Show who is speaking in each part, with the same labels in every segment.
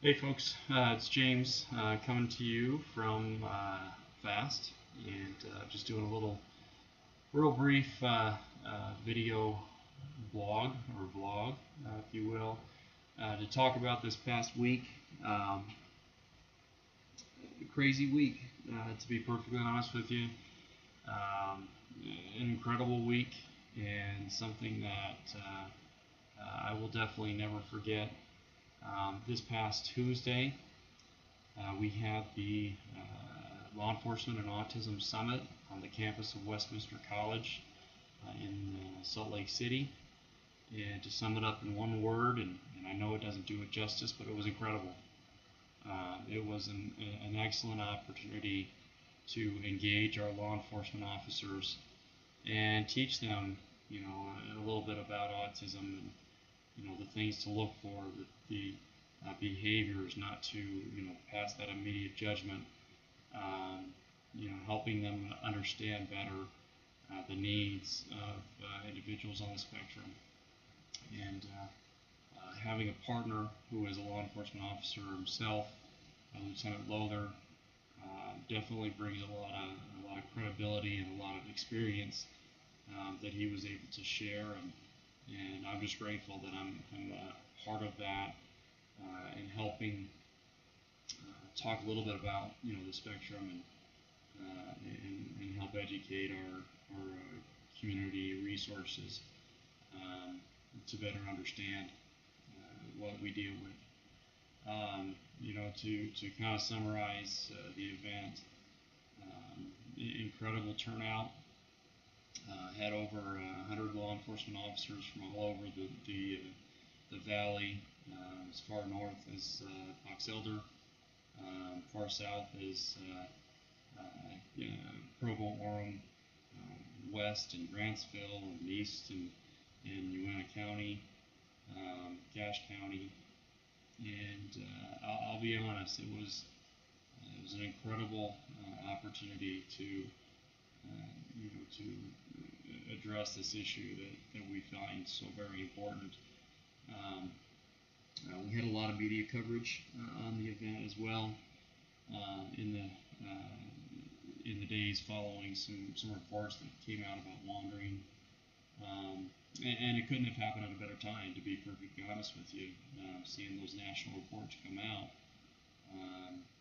Speaker 1: Hey folks, it's James coming to you from Fast and just doing a little real brief video blog or vlog, if you will, to talk about this past week. Crazy week, to be perfectly honest with you. Um, an incredible week and something that I will definitely never forget. This past Tuesday, we had the Law Enforcement and Autism Summit on the campus of Westminster College in Salt Lake City. And to sum it up in one word, and I know it doesn't do it justice, but it was incredible. It was an excellent opportunity to engage our law enforcement officers and teach them, a little bit about autism and the things to look for, the behaviors, not to pass that immediate judgment. Helping them understand better the needs of individuals on the spectrum, and having a partner who is a law enforcement officer himself, Lieutenant Lother, definitely brings a lot of credibility and a lot of experience that he was able to share, and I'm just grateful that I'm part of that and helping talk a little bit about the spectrum and help educate our community resources to better understand what we deal with. To kind of summarize the event, incredible turnout. Had over 100 law enforcement officers from all over the valley, as far north as Box Elder, far south as Provo, Orem, west in Grantsville, and east in Uena County, Cache County, and I'll be honest, it was an incredible opportunity to to address this issue that we find so very important. We had a lot of media coverage on the event as well. In the days following, some reports that came out about wandering, and it couldn't have happened at a better time, to be perfectly honest with you. Seeing those national reports come out,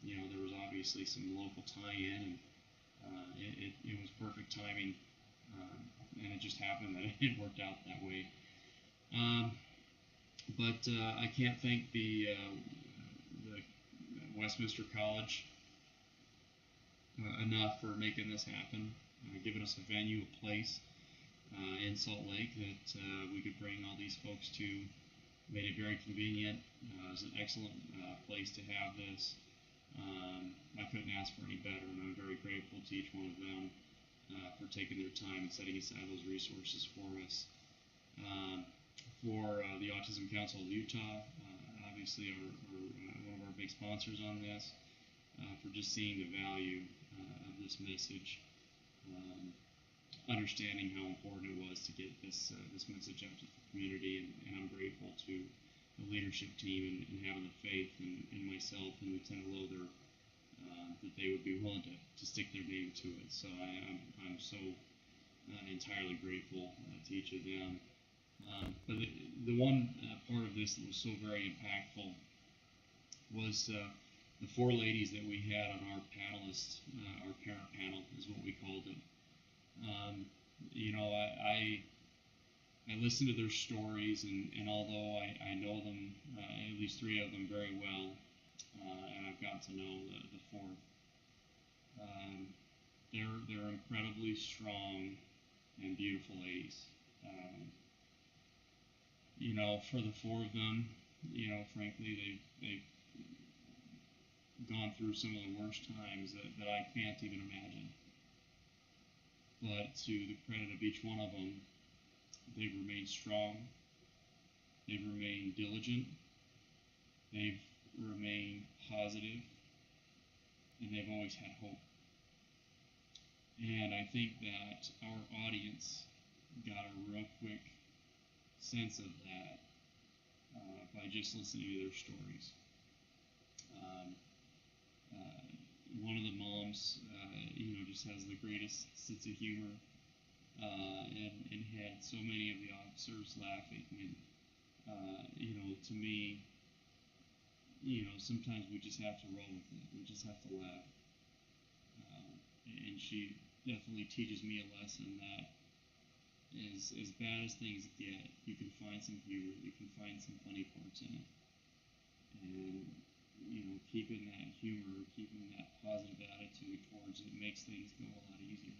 Speaker 1: there was obviously some local tie-in, and it was perfect timing, and it just happened that it worked out that way. But I can't thank the Westminster College enough for making this happen, giving us a venue, a place in Salt Lake that we could bring all these folks to. Made it very convenient. It was an excellent place to have this. I couldn't ask for any better, and I'm very grateful to each one of them for taking their time and setting aside those resources for us. For the Autism Council of Utah, obviously one of our big sponsors on this, for just seeing the value of this message, understanding how important it was to get this message out to the community, and I'm grateful to the leadership team and having the faith in myself and Lieutenant Lother that they would be willing to stick their name to it. So I'm so entirely grateful to each of them. But the one part of this that was so very impactful was the four ladies that we had on our panelists, our parent panel is what we called it. I listened to their stories, and although I know them, at least three of them, very well, and I've gotten to know the fourth, they're incredibly strong and beautiful ladies. For the four of them, frankly, they've gone through some of the worst times that I can't even imagine. But to the credit of each one of them, they've remained strong, they've remained diligent, they've remained positive, and they've always had hope. And I think that our audience got a real quick sense of that by just listening to their stories. one of the moms, just has the greatest sense of humor, and had so many of the officers laughing. And to me, sometimes we just have to roll with it. We just have to laugh. And she definitely teaches me a lesson that is, as bad as things get, you can find some humor, you can find some funny parts in it. And, keeping that humor, keeping that positive attitude towards it makes things go a lot easier.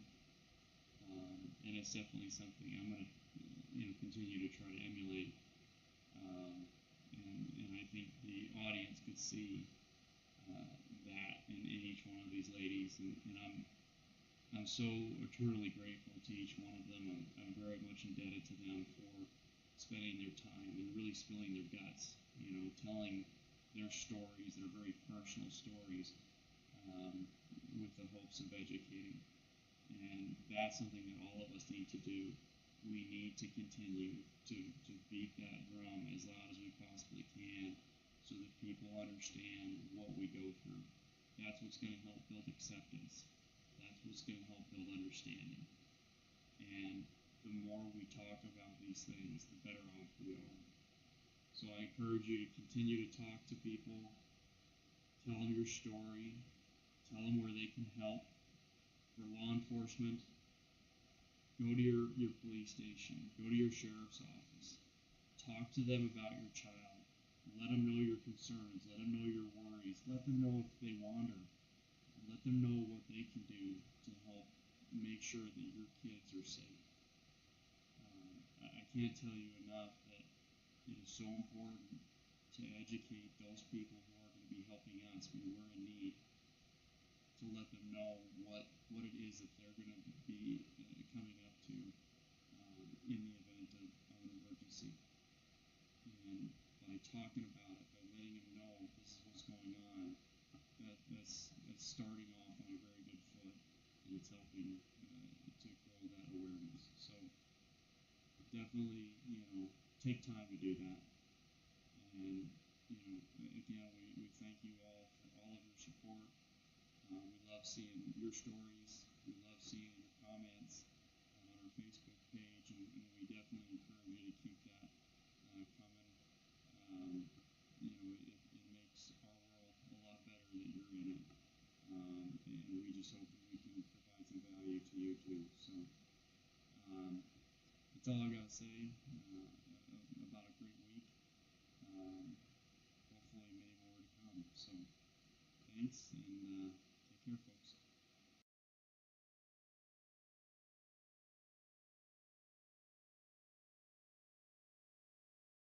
Speaker 1: And it's definitely something I'm going to, continue to try to emulate. And I think the audience could see that in each one of these ladies, and I'm so eternally grateful to each one of them. I'm very much indebted to them for spending their time and really spilling their guts, telling their stories, their very personal stories, with the hopes of educating. And that's something that all of us need to do. We need to continue to beat that drum as loud as we possibly can so that people understand what we go through. That's what's going to help build acceptance. That's what's going to help build understanding. And the more we talk about these things, the better off we are. So I encourage you to continue to talk to people, tell them your story, tell them where they can help. For law enforcement, go to your police station, go to your sheriff's office, talk to them about your child, let them know your concerns, let them know your worries, let them know if they wander, let them know what they can do to help make sure that your kids are safe. I can't tell you enough that it is so important to educate those people who are going to be helping us when we're in need, to let them know what it is that they're going to be coming up to in the event of an emergency. And by talking about it, by letting them know this is what's going on, that's starting off on a very good foot, and it's helping to grow that awareness. So definitely, take time to do that. And again, we thank you all for all of your support. We love seeing your stories. We love seeing your comments on our Facebook page, and we definitely encourage you to keep that coming. It makes our world a lot better that you're in it, and we just hope that we can provide some value to you too. So that's all I've got to say about a great week. Hopefully many more to come. So thanks, and